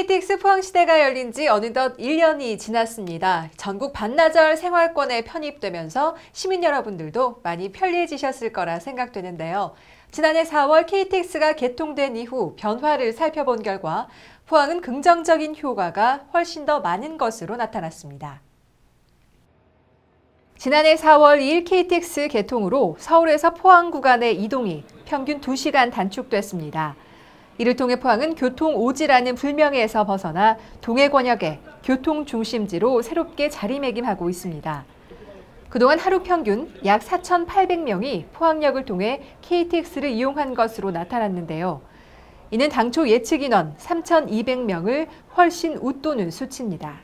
KTX 포항시대가 열린 지 어느덧 1년이 지났습니다. 전국 반나절 생활권에 편입되면서 시민 여러분들도 많이 편리해지셨을 거라 생각되는데요. 지난해 4월 KTX가 개통된 이후 변화를 살펴본 결과 포항은 긍정적인 효과가 훨씬 더 많은 것으로 나타났습니다. 지난해 4월 2일 KTX 개통으로 서울에서 포항 구간의 이동이 평균 2시간 단축됐습니다. 이를 통해 포항은 교통 오지라는 불명예에서 벗어나 동해 권역의 교통 중심지로 새롭게 자리매김하고 있습니다. 그동안 하루 평균 약 4,800명이 포항역을 통해 KTX를 이용한 것으로 나타났는데요. 이는 당초 예측 인원 3,200명을 훨씬 웃도는 수치입니다.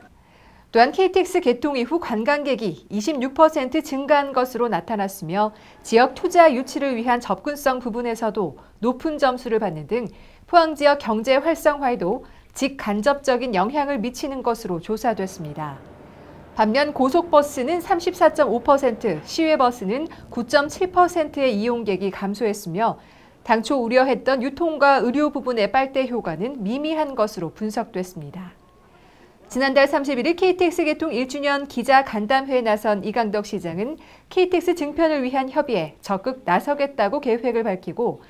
또한 KTX 개통 이후 관광객이 26% 증가한 것으로 나타났으며 지역 투자 유치를 위한 접근성 부분에서도 높은 점수를 받는 등 포항 지역 경제 활성화에도 직간접적인 영향을 미치는 것으로 조사됐습니다. 반면 고속버스는 34.5%, 시외버스는 9.7%의 이용객이 감소했으며 당초 우려했던 유통과 의료 부분의 빨대 효과는 미미한 것으로 분석됐습니다. 지난달 31일 KTX 개통 1주년 기자 간담회에 나선 이강덕 시장은 KTX 증편을 위한 협의에 적극 나서겠다고 계획을 밝히고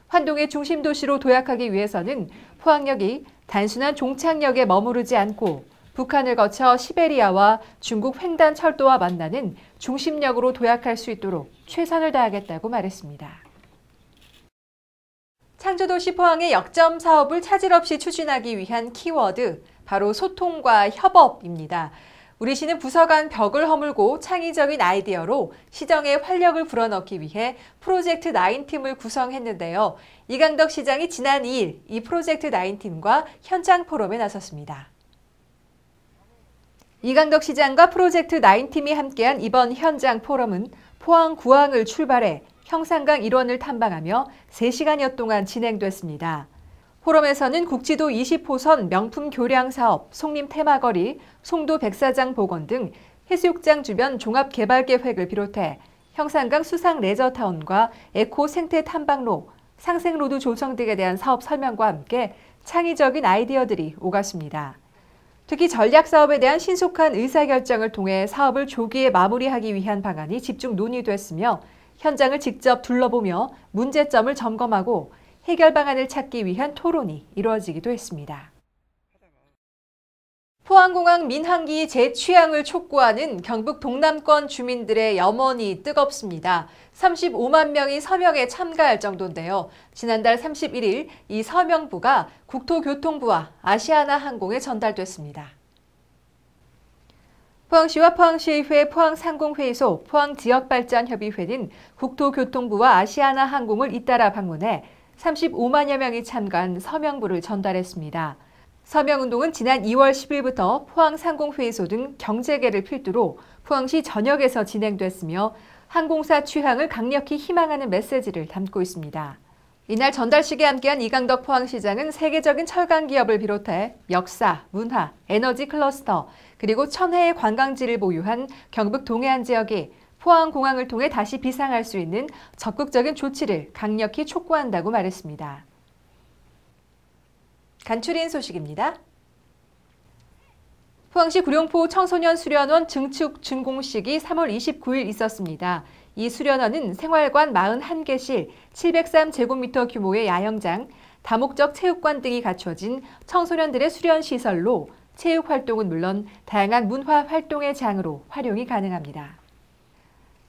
환동의 중심 도시로 도약하기 위해서는 포항역이 단순한 종착역에 머무르지 않고 북한을 거쳐 시베리아와 중국 횡단 철도와 만나는 중심역으로 도약할 수 있도록 최선을 다하겠다고 말했습니다. 창조도시 포항의 역점 사업을 차질 없이 추진하기 위한 키워드, 바로 소통과 협업입니다. 우리 시는 부서 간 벽을 허물고 창의적인 아이디어로 시정에 활력을 불어넣기 위해 프로젝트 9팀을 구성했는데요. 이강덕 시장이 지난 2일 이 프로젝트 9팀과 현장 포럼에 나섰습니다. 이강덕 시장과 프로젝트 9팀이 함께한 이번 현장 포럼은 포항 구항을 출발해 형산강 일원을 탐방하며 3시간여 동안 진행됐습니다. 포럼에서는 국지도 20호선 명품 교량 사업, 송림 테마거리, 송도 백사장 복원 등 해수욕장 주변 종합개발 계획을 비롯해 형산강 수상 레저타운과 에코 생태 탐방로, 상생로드 조성 등에 대한 사업 설명과 함께 창의적인 아이디어들이 오갔습니다. 특히 전략 사업에 대한 신속한 의사결정을 통해 사업을 조기에 마무리하기 위한 방안이 집중 논의됐으며 현장을 직접 둘러보며 문제점을 점검하고 해결 방안을 찾기 위한 토론이 이루어지기도 했습니다. 포항공항 민항기 재취항을 촉구하는 경북 동남권 주민들의 염원이 뜨겁습니다. 35만 명이 서명에 참가할 정도인데요. 지난달 31일 이 서명부가 국토교통부와 아시아나항공에 전달됐습니다. 포항시와 포항시의회 포항상공회의소 포항지역발전협의회는 국토교통부와 아시아나항공을 잇따라 방문해 35만여 명이 참가한 서명부를 전달했습니다. 서명운동은 지난 2월 10일부터 포항상공회의소 등 경제계를 필두로 포항시 전역에서 진행됐으며 항공사 취항을 강력히 희망하는 메시지를 담고 있습니다. 이날 전달식에 함께한 이강덕 포항시장은 세계적인 철강 기업을 비롯해 역사, 문화, 에너지 클러스터, 그리고 천혜의 관광지를 보유한 경북 동해안 지역이 포항공항을 통해 다시 비상할 수 있는 적극적인 조치를 강력히 촉구한다고 말했습니다. 간추린 소식입니다. 포항시 구룡포 청소년 수련원 증축 준공식이 3월 29일 있었습니다. 이 수련원은 생활관 41개실, 703제곱미터 규모의 야영장, 다목적 체육관 등이 갖춰진 청소년들의 수련시설로 체육 활동은 물론 다양한 문화 활동의 장으로 활용이 가능합니다.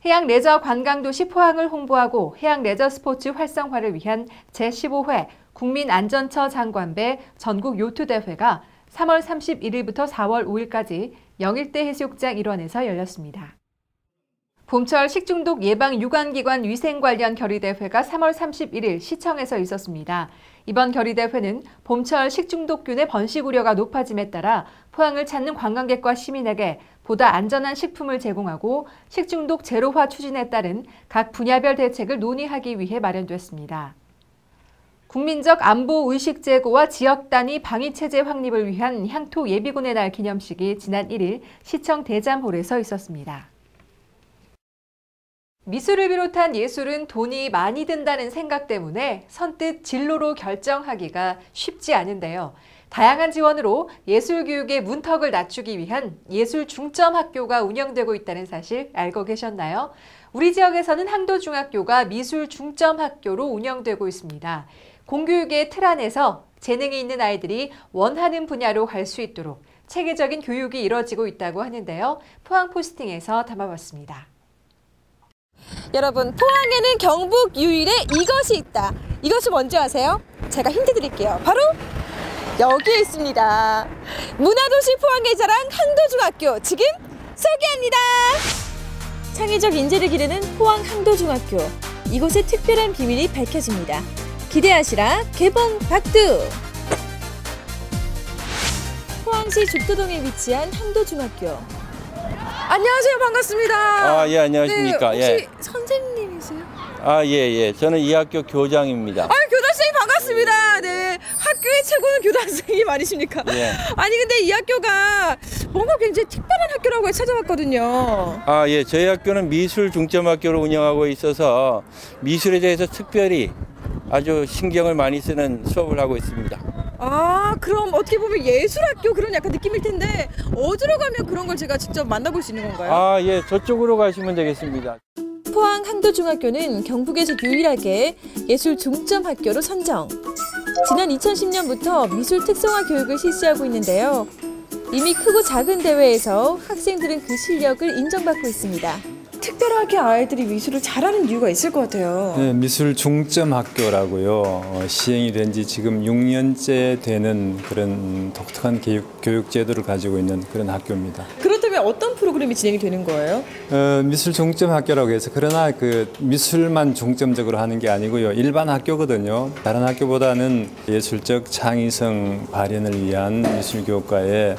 해양 레저 관광도시 포항을 홍보하고 해양 레저 스포츠 활성화를 위한 제15회 국민안전처 장관배 전국 요트대회가 3월 31일부터 4월 5일까지 영일대 해수욕장 일원에서 열렸습니다. 봄철 식중독 예방 유관기관 위생 관련 결의대회가 3월 31일 시청에서 있었습니다. 이번 결의대회는 봄철 식중독균의 번식 우려가 높아짐에 따라 포항을 찾는 관광객과 시민에게 보다 안전한 식품을 제공하고 식중독 제로화 추진에 따른 각 분야별 대책을 논의하기 위해 마련됐습니다. 국민적 안보 의식 제고와 지역 단위 방위 체제 확립을 위한 향토 예비군의 날 기념식이 지난 1일 시청 대잠홀에서 있었습니다. 미술을 비롯한 예술은 돈이 많이 든다는 생각 때문에 선뜻 진로로 결정하기가 쉽지 않은데요. 다양한 지원으로 예술교육의 문턱을 낮추기 위한 예술중점학교가 운영되고 있다는 사실 알고 계셨나요? 우리 지역에서는 항도중학교가 미술중점학교로 운영되고 있습니다. 공교육의 틀 안에서 재능이 있는 아이들이 원하는 분야로 갈 수 있도록 체계적인 교육이 이뤄지고 있다고 하는데요. 포항포스팅에서 담아봤습니다. 여러분, 포항에는 경북 유일의 이것이 있다. 이것이 뭔지 아세요? 제가 힌트 드릴게요. 바로 여기에 있습니다. 문화도시 포항의 자랑 항도중학교 지금 소개합니다. 창의적 인재를 기르는 포항 항도중학교. 이곳의 특별한 비밀이 밝혀집니다. 기대하시라 개봉 박두. 포항시 죽도동에 위치한 항도중학교. 안녕하세요. 반갑습니다. 예, 안녕하십니까. 네, 혹시 예. 선생님이세요? 예. 저는 이 학교 교장입니다. 교단선생님 반갑습니다. 네, 학교의 최고는 교단선생님 아니십니까? 예. 아니 근데 이 학교가 뭔가 굉장히 특별한 학교라고 찾아봤거든요. 예. 저희 학교는 미술 중점학교로 운영하고 있어서 미술에 대해서 특별히 아주 신경을 많이 쓰는 수업을 하고 있습니다. 그럼 어떻게 보면 예술학교 그런 약간 느낌일 텐데 어디로 가면 그런 걸 제가 직접 만나볼 수 있는 건가요? 예. 저쪽으로 가시면 되겠습니다. 포항 항도중학교는 경북에서 유일하게 예술 중점 학교로 선정. 지난 2010년부터 미술 특성화 교육을 실시하고 있는데요. 이미 크고 작은 대회에서 학생들은 그 실력을 인정받고 있습니다. 특별하게 아이들이 미술을 잘하는 이유가 있을 것 같아요. 네, 미술 중점 학교라고요. 시행이 된 지 지금 6년째 되는 그런 독특한 교육 제도를 가지고 있는 그런 학교입니다. 그렇다면 어떤 프로그램이 진행이 되는 거예요? 미술 중점 학교라고 해서 그러나 그 미술만 중점적으로 하는 게 아니고요. 일반 학교거든요. 다른 학교보다는 예술적 창의성 발현을 위한 미술 교육과에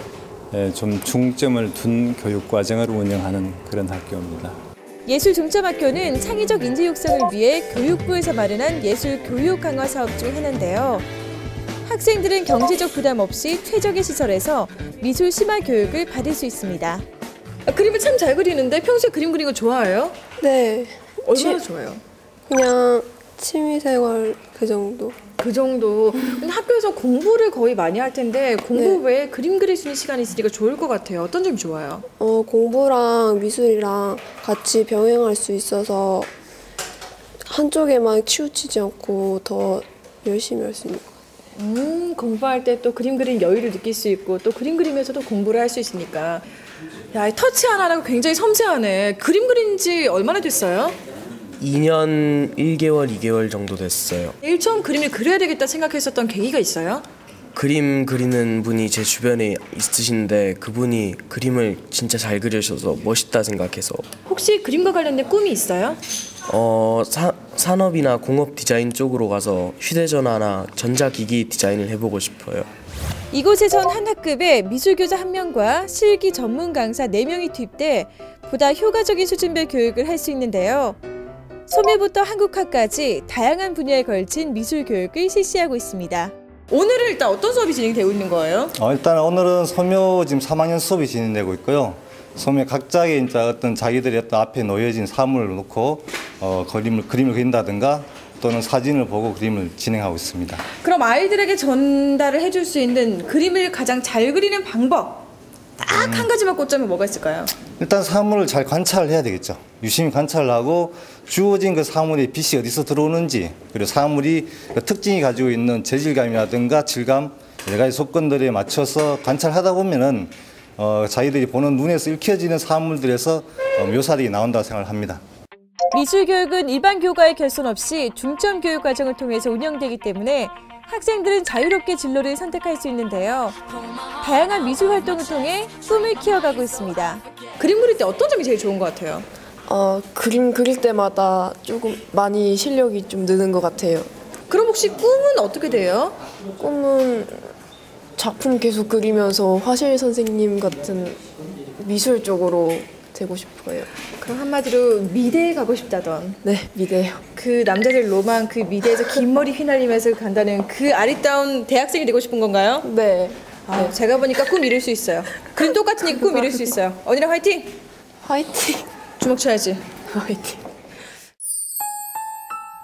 좀 중점을 둔 교육 과정을 운영하는 그런 학교입니다. 예술중점학교는 창의적 인재 육성을 위해 교육부에서 마련한 예술 교육 강화 사업 중 하나인데요. 학생들은 경제적 부담 없이 최적의 시설에서 미술 심화 교육을 받을 수 있습니다. 그림을 참 잘 그리는데 평소에 그림 그리는 거 좋아해요? 네. 얼마나 좋아해요? 그냥 취미생활 그 정도. 그 정도. 근데 학교에서 공부를 거의 많이 할 텐데 공부 네. 외에 그림 그릴 수 있는 시간이 있으니까 좋을 것 같아요. 어떤 점이 좋아요? 공부랑 미술이랑 같이 병행할 수 있어서 한쪽에만 치우치지 않고 더 열심히 할 수 있는 것 같아요. 공부할 때 또 그림 그리는 여유를 느낄 수 있고 또 그림 그리면서도 공부를 할 수 있으니까. 야, 터치 하나라고 굉장히 섬세하네. 그림 그린 지 얼마나 됐어요? 2년 1개월, 2개월 정도 됐어요. 제일 처음 그림을 그려야 되겠다 생각했었던 계기가 있어요? 그림 그리는 분이 제 주변에 있으신데 그분이 그림을 진짜 잘 그리셔서 멋있다 생각해서. 혹시 그림과 관련된 꿈이 있어요? 산업이나 공업 디자인 쪽으로 가서 휴대전화나 전자기기 디자인을 해보고 싶어요. 이곳에선 한 학급에 미술교사 1명과 실기 전문 강사 4명이 투입돼 보다 효과적인 수준별 교육을 할 수 있는데요. 소묘부터 한국화까지 다양한 분야에 걸친 미술 교육을 실시하고 있습니다. 오늘은 일단 어떤 수업이 진행되고 있는 거예요? 일단 오늘은 소묘 지금 3학년 수업이 진행되고 있고요. 소묘 각자의 이제 어떤 자기들의 어떤 앞에 놓여진 사물을 놓고 그림을 그린다든가 또는 사진을 보고 그림을 진행하고 있습니다. 그럼 아이들에게 전달을 해줄 수 있는 그림을 가장 잘 그리는 방법 딱 한 가지만 꽂자면 뭐가 있을까요? 일단 사물을 잘 관찰을 해야 되겠죠. 유심히 관찰을 하고 주어진 그 사물의 빛이 어디서 들어오는지, 그리고 사물이 그 특징이 가지고 있는 재질감이라든가 질감 여러 가지 조건들에 맞춰서 관찰하다 보면은 자기들이 보는 눈에서 읽혀지는 사물들에서 묘사들이 나온다고 생각을 합니다. 미술교육은 일반 교과의 결손 없이 중점 교육 과정을 통해서 운영되기 때문에 학생들은 자유롭게 진로를 선택할 수 있는데요. 다양한 미술 활동을 통해 꿈을 키워가고 있습니다. 그림 그릴 때 어떤 점이 제일 좋은 것 같아요? 그림 그릴 때마다 조금 많이 실력이 좀 느는 것 같아요. 그럼 혹시 꿈은 어떻게 돼요? 꿈은 작품 계속 그리면서 화실 선생님 같은 미술 쪽으로 되고 싶어요. 그럼 한마디로 미대에 가고 싶다던. 네, 미대요. 그 남자들 로망, 그 미대에서 긴 머리 휘날리면서 간다는 그 아리따운 대학생이 되고 싶은 건가요? 네. 네. 제가 보니까 꿈 이룰 수 있어요. 그림 똑같으니까 꿈 이룰 수 있어요. 언니랑 화이팅! 화이팅! 주먹 쳐야지. 화이팅!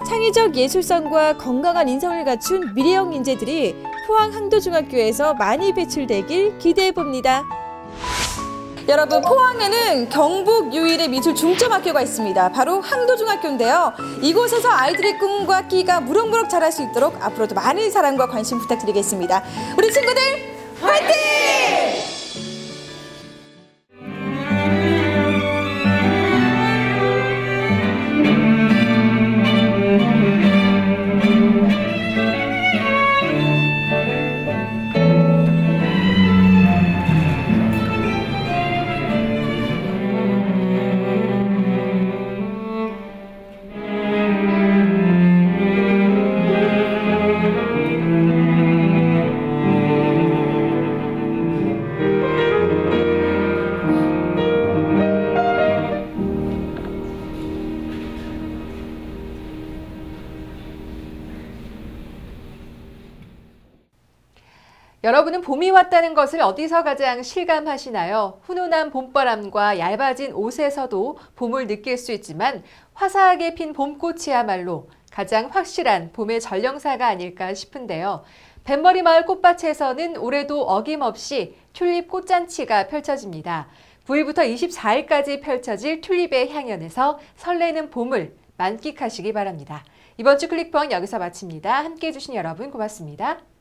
창의적 예술성과 건강한 인성을 갖춘 미래형 인재들이 포항 항도중학교에서 많이 배출되길 기대해봅니다. 여러분, 포항에는 경북 유일의 미술 중점학교가 있습니다. 바로 항도중학교인데요. 이곳에서 아이들의 꿈과 끼가 무럭무럭 자랄 수 있도록 앞으로도 많은 사랑과 관심 부탁드리겠습니다. 우리 친구들 화이팅! 여러분은 봄이 왔다는 것을 어디서 가장 실감하시나요? 훈훈한 봄바람과 얇아진 옷에서도 봄을 느낄 수 있지만 화사하게 핀 봄꽃이야말로 가장 확실한 봄의 전령사가 아닐까 싶은데요. 뱃머리 마을 꽃밭에서는 올해도 어김없이 튤립 꽃잔치가 펼쳐집니다. 9일부터 24일까지 펼쳐질 튤립의 향연에서 설레는 봄을 만끽하시기 바랍니다. 이번 주 클릭포항 여기서 마칩니다. 함께해 주신 여러분 고맙습니다.